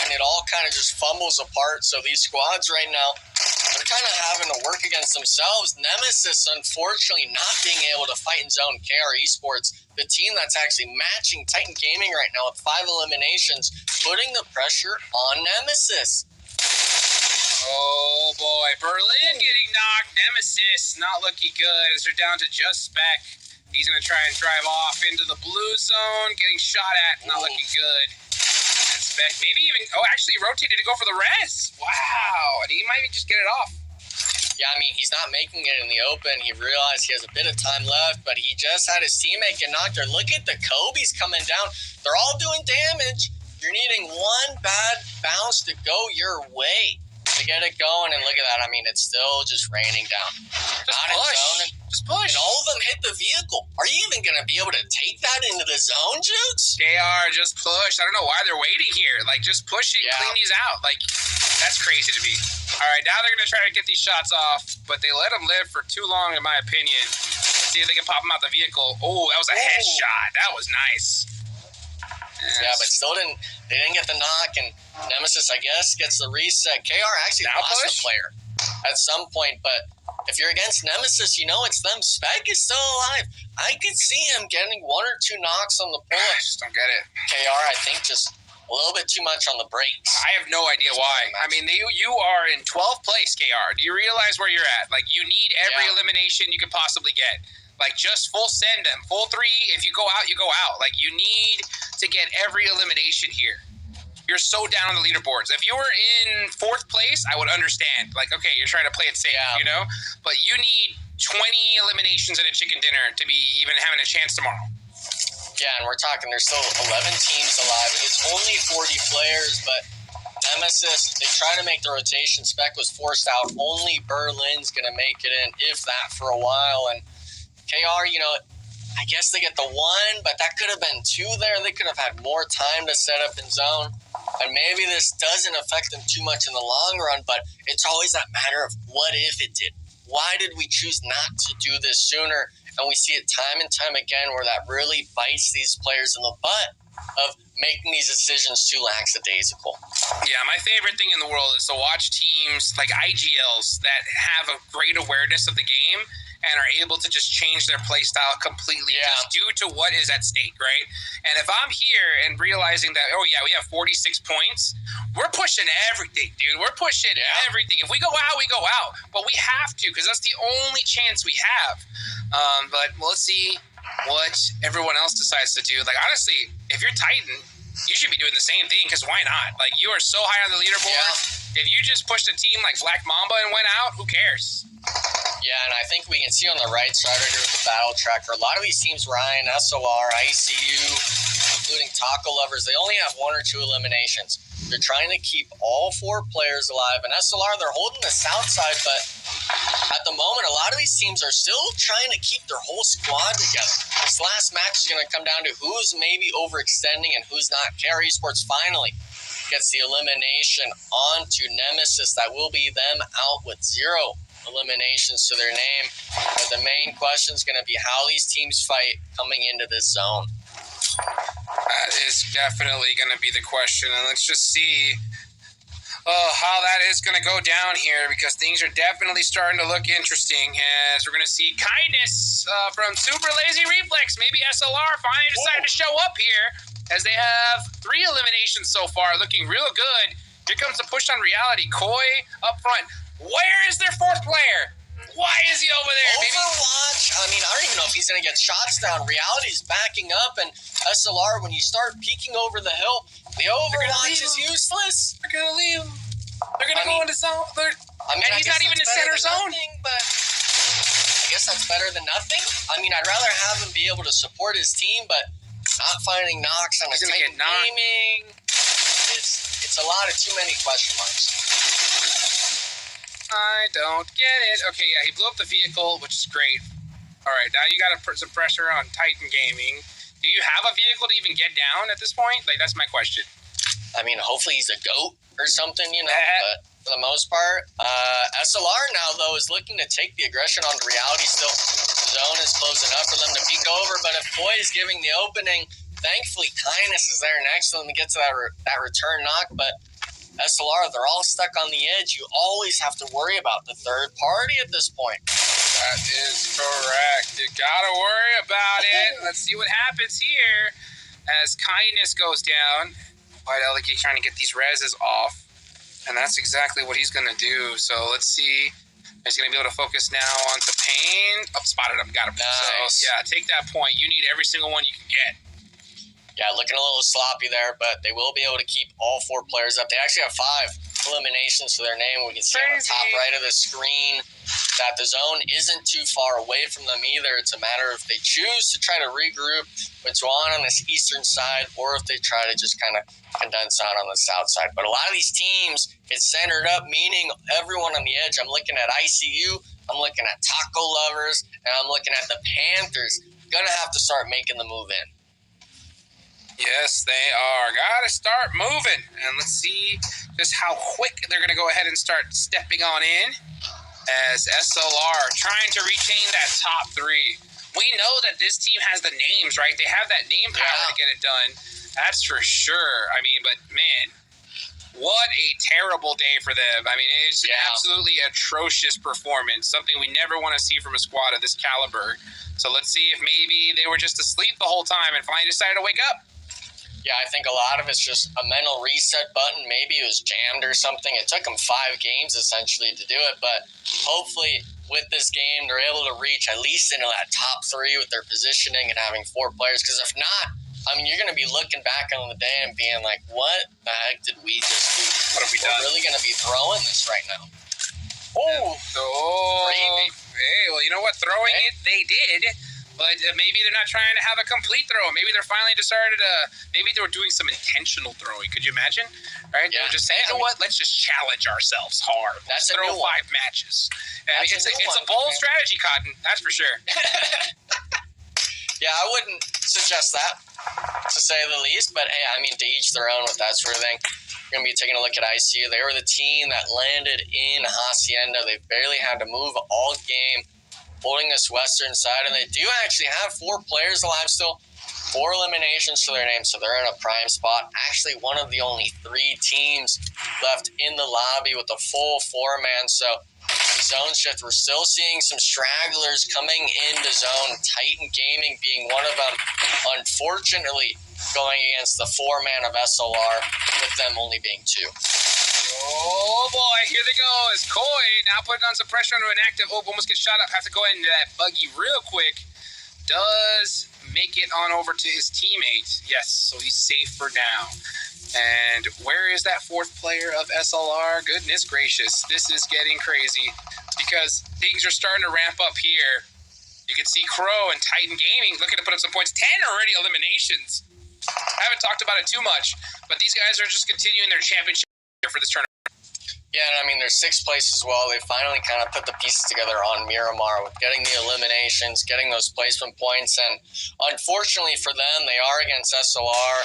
and it all kind of just fumbles apart. So these squads right now, they're kind of having to work against themselves. Nemesis, unfortunately, not being able to fight in zone. KR Esports, the team that's actually matching Titan Gaming right now with 5 eliminations, putting the pressure on Nemesis. Oh, boy. Berlin getting knocked. Nemesis not looking good as they're down to just Spec. He's going to try and drive off into the blue zone, getting shot at, not looking good. And Spec maybe even, actually rotated to go for the res. Wow, and he might just get it off. Yeah, I mean, he's not making it in the open. He realized he has a bit of time left, but he just had his teammate get knocked there. Look at the Kobe's coming down. They're all doing damage. You're needing one bad bounce to go your way to get it going, and look at that. I mean, it's still just raining down. Just push. And all of them hit the vehicle. Are you even going to be able to take that into the zone, Jukes? KR, just push. I don't know why they're waiting here. Just push it and clean these out. That's crazy to me. All right, now they're going to try to get these shots off, but they let them live for too long, in my opinion. Let's see if they can pop them out the vehicle. Oh, that was a headshot. That was nice. Yes. Yeah, but still they didn't get the knock, and Nemesis, I guess, gets the reset. KR actually lost a player at some point, but if you're against Nemesis, it's them. Spec is still alive. I could see him getting 1 or 2 knocks on the pull. I just don't get it. KR, I think, just a little bit too much on the brakes. I have no idea why. I mean, you are in 12th place, KR. Do you realize where you're at? You need every elimination you could possibly get. Just full send them. Full 3. If you go out, you go out. You need to get every elimination here. You're so down on the leaderboards. If you were in 4th place, I would understand. Okay, you're trying to play it safe, But you need 20 eliminations and a chicken dinner to be even having a chance tomorrow. Yeah, and we're talking there's still 11 teams alive. It's only 40 players, but Nemesis, they try to make the rotation. Spec was forced out. Only Berlin's going to make it in, if that, for a while. And KR, I guess they get the 1, but that could have been 2 there. They could have had more time to set up in zone. And maybe this doesn't affect them too much in the long run, but it's always that matter of what if it did. Why did we choose not to do this sooner? And we see it time and time again where that really bites these players in the butt of making these decisions too lackadaisical. Yeah, my favorite thing in the world is to watch teams like IGLs that have a great awareness of the game and are able to just change their play style completely just due to what is at stake, right? And if I'm here and realizing that, we have 46 points, we're pushing everything, dude. We're pushing everything. If we go out, we go out. But we have to because that's the only chance we have. But let's see what everyone else decides to do. Honestly, if you're Titan, you should be doing the same thing because why not? You are so high on the leaderboard. Yeah. If you just pushed a team like Black Mamba and went out, who cares? Yeah, and I think we can see on the right side right here with the battle tracker, a lot of these teams, Ryan, SOR, ICU, including Taco Lovers, they only have 1 or 2 eliminations. They're trying to keep all 4 players alive. And SLR, they're holding the south side, but at the moment, a lot of these teams are still trying to keep their whole squad together. This last match is going to come down to who's maybe overextending and who's not. KR Esports finally gets the elimination onto Nemesis. That will be them out with 0 eliminations to their name. But the main question is going to be how these teams fight coming into this zone. That is definitely going to be the question. And let's just see how that is going to go down here because things are definitely starting to look interesting as we're going to see kindness from Super Lazy Reflex. Maybe SLR finally decided to show up here as they have 3 eliminations so far, looking real good. Here comes the push on reality. Koi up front. Where is their 4th player? Why is he over there? Overwatch. I mean, I don't even know if he's going to get shots down. Reality's backing up, and SLR, when you start peeking over the hill, the Overwatch is useless. They're going to leave him. They're going to go into zone. And he's not even in center zone. But I guess that's better than nothing. I mean, I'd rather have him be able to support his team, but not finding knocks on a Titan Gaming. It's a lot of too many question marks. I don't get it. Okay, yeah, he blew up the vehicle, which is great. All right, now you got to put some pressure on Titan Gaming. Do you have a vehicle to even get down at this point? Like, that's my question. I mean, hopefully he's a goat or something, but for the most part, SLR now, though, is looking to take the aggression onto reality still. The zone is close enough for them to peek over, but if Boy is giving the opening, thankfully Kindness is there next to them to get to that return knock, but SLR, they're all stuck on the edge. You always have to worry about the third party at this point. That is correct. You gotta worry about it. Let's see what happens here as Kindness goes down. White Ellie trying to get these reses off, and that's exactly what he's gonna do. So let's see. He's gonna be able to focus now on the pain. Oh, spotted him. Got him. Nice. So yeah, take that point. You need every single one you can get. Yeah, looking a little sloppy there, but they will be able to keep all 4 players up. They actually have 5 eliminations to their name. We can see on the top right of the screen that the zone isn't too far away from them either. It's a matter if they choose to try to regroup with Juan on this eastern side or if they try to just kind of condense out on the south side. But a lot of these teams get centered up, meaning everyone on the edge. I'm looking at ICU, I'm looking at Taco Lovers, and I'm looking at the Panthers. Gonna have to start making the move in. Yes, they are. Gotta start moving. And let's see just how quick they're going to go ahead and start stepping on in as SLR trying to retain that top 3. We know that this team has the names, right? They have that name power to get it done. That's for sure. I mean, but man, what a terrible day for them. I mean, it's absolutely atrocious performance, something we never want to see from a squad of this caliber. So let's see if maybe they were just asleep the whole time and finally decided to wake up. Yeah, I think a lot of it's just a mental reset button. Maybe it was jammed or something. It took them 5 games, essentially, to do it. But hopefully, with this game, they're able to reach at least into that top 3 with their positioning and having 4 players. Because if not, I mean, you're going to be looking back on the day and being like, what the heck did we just do? What have we done? We're really going to be throwing this right now. Oh, hey, well, you know what? Throwing it, they did. But maybe they're not trying to have a complete throw. Maybe they're finally decided maybe they were doing some intentional throwing. Could you imagine? Right? Yeah. They were just saying, you know what? Let's just challenge ourselves hard. That's Let's throw 5 matches. I mean, it's a bold strategy, Cotton. That's for sure. Yeah, I wouldn't suggest that, to say the least. But, hey, I mean, to each their own with that sort of thing. We're going to be taking a look at ICU. They were the team that landed in Hacienda. They barely had to move all game, holding this western side, and they do actually have 4 players alive still, 4 eliminations to their name, so they're in a prime spot. Actually, one of the only 3 teams left in the lobby with a full 4-man, so zone shift. We're still seeing some stragglers coming into zone, Titan Gaming being one of them, unfortunately going against the 4-man of SLR, with them only being 2. Oh boy, here they go. As Koi now putting on some pressure onto an active. Oh, almost gets shot up. Have to go into that buggy real quick. Does make it on over to his teammate. Yes, so he's safe for now. And where is that 4th player of SLR? Goodness gracious, this is getting crazy because things are starting to ramp up here. You can see Crow and Titan Gaming looking to put up some points. 10 already eliminations. I haven't talked about it too much, but these guys are just continuing their championship for this tournament. Yeah, and I mean, they're 6th place as well. They finally kind of put the pieces together on Miramar with getting the eliminations, getting those placement points, and unfortunately for them, they are against SLR.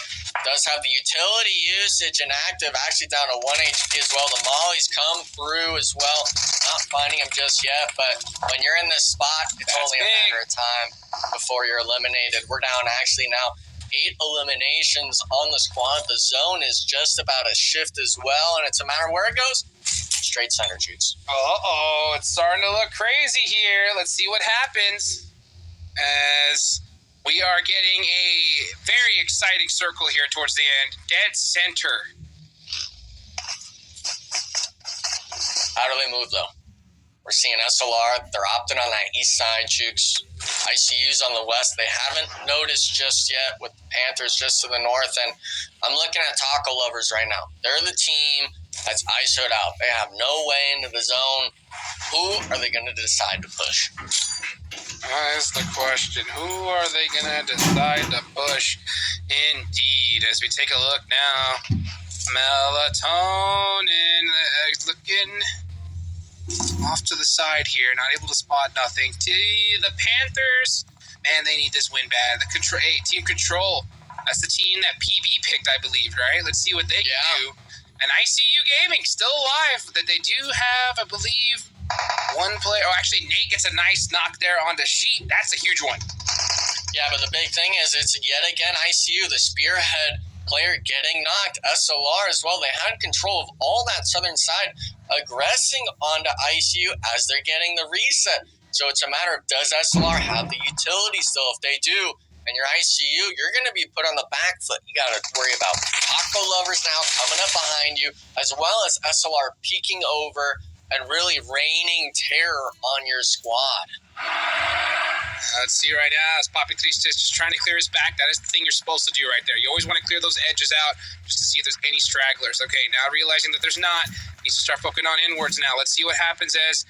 Does have the utility usage and active, actually down to 1 HP as well. The Mollies come through as well. Not finding them just yet, but when you're in this spot, it's only a matter of time before you're eliminated. We're down actually now 8 eliminations on the squad. The zone is just about a shift as well, and it's a matter of where it goes. Straight center shoots. Uh-oh, it's starting to look crazy here. Let's see what happens as we are getting a very exciting circle here towards the end. Dead center. How do they move, though? We're seeing SLR. They're opting on that east side, Jukes. ICU's on the west. They haven't noticed just yet with Panthers just to the north. And I'm looking at Taco Lovers right now. They're the team that's ISO'd out. They have no way into the zone. Who are they going to decide to push? That's the question. Who are they going to decide to push? Indeed. As we take a look now, Melatonin looking Off to the side here, not able to spot nothing. The Panthers, man, they need this win bad. Team Control, that's the team that PB picked, I believe, right? Let's see what they can do. And ICU Gaming, still alive. That they do have, I believe, one player. Oh, actually, Nate gets a nice knock there on the sheet. That's a huge one. Yeah, but the big thing is it's yet again ICU, the spearhead player getting knocked. SLR as well. They had control of all that southern side, aggressing onto ICU as they're getting the reset. So it's a matter of, does SLR have the utility still? If they do, and you're ICU, you're going to be put on the back foot. You got to worry about Taco Lovers now coming up behind you, as well as SLR peeking over and really raining terror on your squad. Let's see right now, as Poppy 3 just trying to clear his back. That is the thing you're supposed to do right there. You always want to clear those edges out just to see if there's any stragglers. Okay, now realizing that there's not, needs to start focusing on inwards now. Let's see what happens as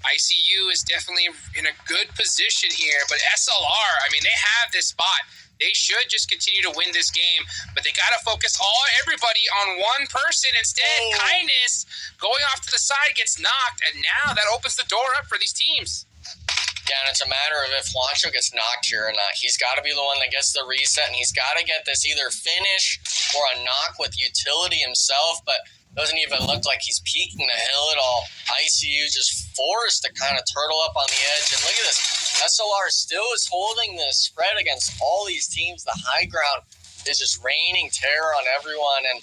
ICU is definitely in a good position here, but SLR, I mean, they have this spot. They should just continue to win this game, but they got to focus everybody on one person instead. Kindness going off to the side gets knocked, and now that opens the door up for these teams. Yeah, and it's a matter of if Juancho gets knocked here or not. He's got to be the one that gets the reset, and he's got to get this either finish or a knock with utility himself, but doesn't even look like he's peeking the hill at all. ICU just forced to kind of turtle up on the edge. And look at this. SLR still is holding this spread against all these teams. The high ground is just raining terror on everyone. And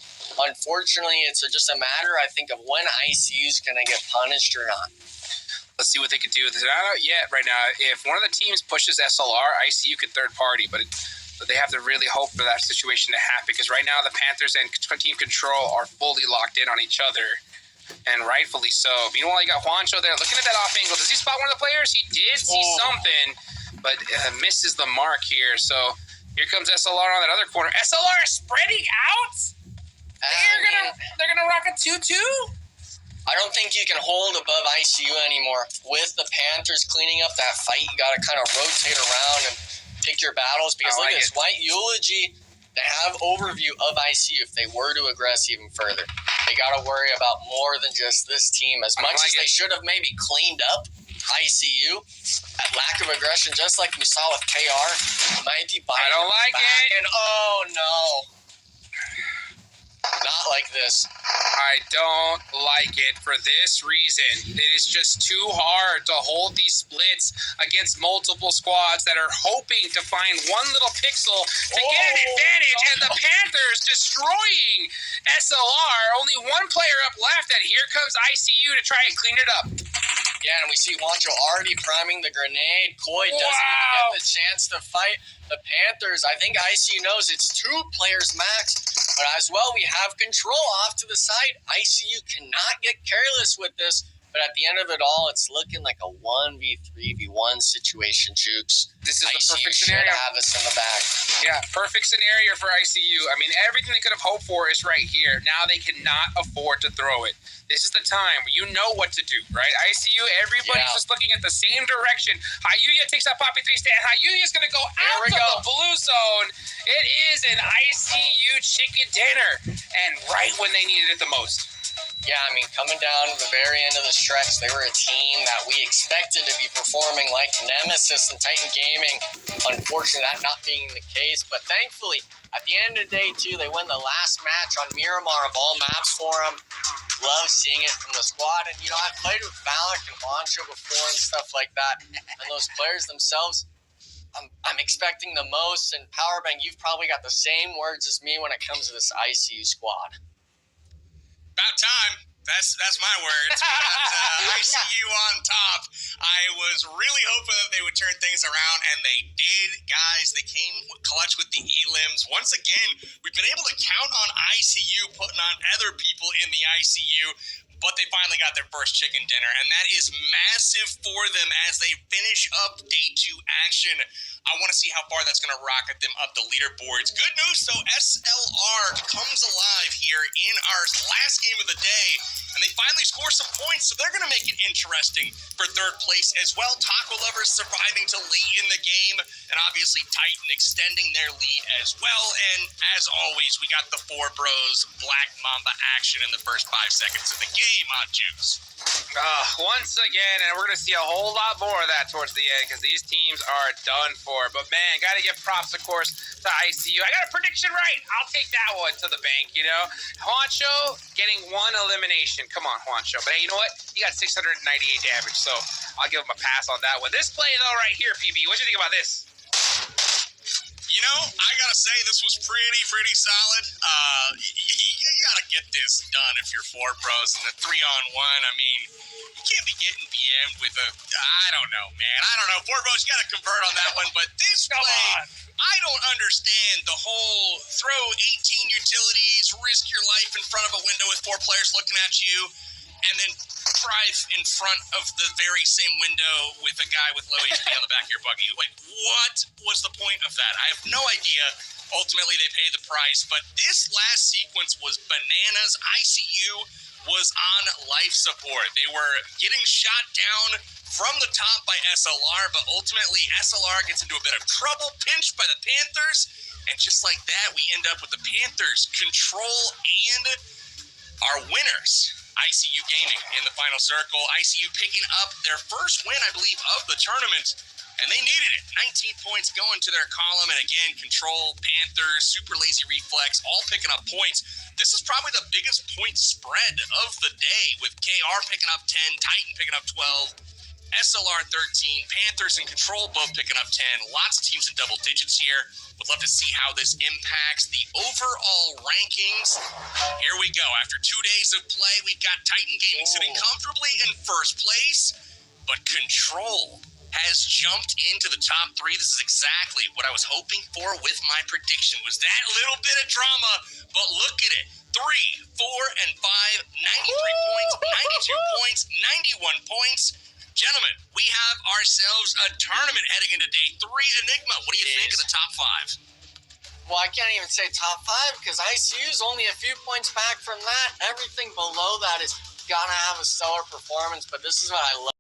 unfortunately, it's just a matter, I think, of when ICU is going to get punished or not. Let's see what they can do. They're not out yet right now. If one of the teams pushes SLR, ICU could third party, but they have to really hope for that situation to happen, because right now the Panthers and Team Control are fully locked in on each other, and rightfully so. Meanwhile, you got Juancho there looking at that off angle. Does he spot one of the players? He did see something, but misses the mark here. So here comes SLR on that other corner. SLR spreading out? They're gonna rock a 2-2? I don't think you can hold above ICU anymore. With the Panthers cleaning up that fight, you got to kind of rotate around and pick your battles, because look at this White Eulogy. They have overview of ICU if they were to aggress even further. They got to worry about more than just this team. As much as they should have maybe cleaned up ICU at lack of aggression, just like we saw with KR, might be biting. I don't like it. And oh no. Not like this. I don't like it for this reason. It is just too hard to hold these splits against multiple squads that are hoping to find one little pixel to get an advantage, and the Panthers destroying SLR. Only one player up left, and here comes ICU to try and clean it up. Yeah, and we see Juancho already priming the grenade. Koi doesn't even get the chance to fight the Panthers. I think ICU knows it's 2 players max, but as well, we have control off to the side. ICU cannot get careless with this, but at the end of it all, it's looking like a 1v3v1 situation, Jukes. This is ICU the perfect should scenario. have us in the back. Yeah, perfect scenario for ICU. I mean, everything they could have hoped for is right here. Now they cannot afford to throw it. This is the time where you know what to do, right? ICU, everybody's just looking at the same direction. Hayuya takes that Poppy 3 stand. Hayuya's going to go out to the blue zone. It is an ICU chicken dinner, and right when they needed it the most. Yeah, I mean, coming down to the very end of the stretch, they were a team that we expected to be performing like Nemesis and Titan Gaming. Unfortunately, that not being the case, but thankfully, at the end of the day, too, they win the last match on Miramar of all maps for them. Love seeing it from the squad, and, you know, I've played with Valak and Juancho before and stuff like that, and those players themselves, I'm expecting the most, and Powerbank, you've probably got the same words as me when it comes to this ICU squad. About time. That's my words. We got ICU on top. I was really hoping that they would turn things around, and they did, guys. They came clutch with the elims. Once again, we've been able to count on ICU putting on other people in the ICU, but they finally got their first chicken dinner, and that is massive for them as they finish up day 2 action. I want to see how far that's going to rocket them up the leaderboards. Good news, though, SLR comes alive here in our last game of the day, and they finally score some points, so they're going to make it interesting for third place as well. Taco Lovers surviving to late in the game, and obviously Titan extending their lead as well. And as always, we got the 4 bros Black Mamba action in the first 5 seconds of the game on Juice. Once again, and we're going to see a whole lot more of that towards the end because these teams are done for. But, man, got to give props, of course, to ICU. I got a prediction right. I'll take that one to the bank, you know. Juancho getting one elimination. Come on, Juancho. But, hey, you know what? He got 698 damage, so I'll give him a pass on that one. This play, though, right here, PB, what do you think about this? You know, I gotta say this was pretty solid. You gotta get this done if you're 4 pros and the 3-on-1. I mean, you can't be getting BM'd with I don't know, man. I don't know. 4 pros, you gotta convert on that one. But this play, I don't understand the whole throw 18 utilities, risk your life in front of a window with 4 players looking at you, and then drive in front of the very same window with a guy with low HP on the back of your buggy. Like, what was the point of that? I have no idea. Ultimately, they paid the price, but this last sequence was bananas. ICU was on life support. They were getting shot down from the top by SLR, but ultimately SLR gets into a bit of trouble, pinched by the Panthers, and just like that, we end up with the Panthers control and our winners. ICU Gaming in the final circle. ICU picking up their first win, I believe, of the tournament, and they needed it. 19 points going to their column, and again, Control, Panthers, Super Lazy Reflex, all picking up points. This is probably the biggest point spread of the day, with KR picking up 10, Titan picking up 12, SLR 13, Panthers and Control both picking up 10. Lots of teams in double digits here. Would love to see how this impacts the overall rankings. Here we go. After 2 days of play, we've got Titan Gaming sitting comfortably in first place, but Control has jumped into the top 3. This is exactly what I was hoping for with my prediction, was that little bit of drama, but look at it. 3, 4, and 5, 93 points, 92 points, 91 points. Gentlemen, we have ourselves a tournament heading into day 3. Enigma, what do you think of the top 5? Well, I can't even say top 5 because ICU's only a few points back from that. Everything below that is gonna have a stellar performance, but this is what I love.